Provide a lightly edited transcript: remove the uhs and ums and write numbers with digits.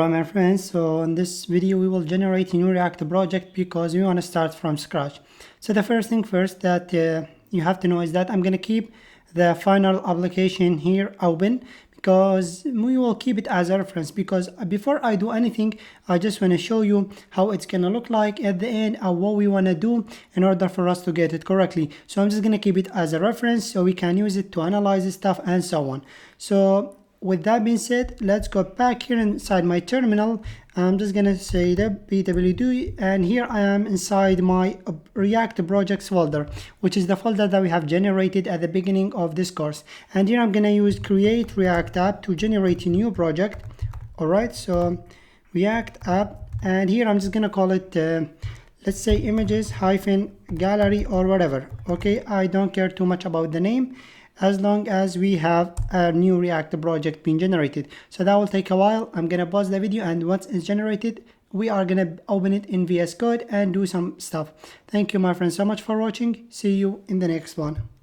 Alright my friends, so in this video we will generate a new React project because we want to start from scratch. So the first thing first that you have to know is that I'm going to keep the final application here open because we will keep it as a reference, because before I do anything I just want to show you how it's going to look like at the end and what we want to do in order for us to get it correctly. So I'm just going to keep it as a reference so we can use it to analyze stuff and so on. So with that being said, let's go back here inside my terminal. I'm just gonna say the pwd, and here I am inside my React projects folder, which is the folder that we have generated at the beginning of this course. And here I'm gonna use create React app to generate a new project. Alright, so React app, and here I'm just gonna call it let's say images hyphen gallery or whatever. Okay, I don't care too much about the name, as long as we have a new React project being generated. So that will take a while. I'm gonna pause the video, and once it's generated we are gonna open it in VS Code and do some stuff. Thank you my friends so much for watching. See you in the next one.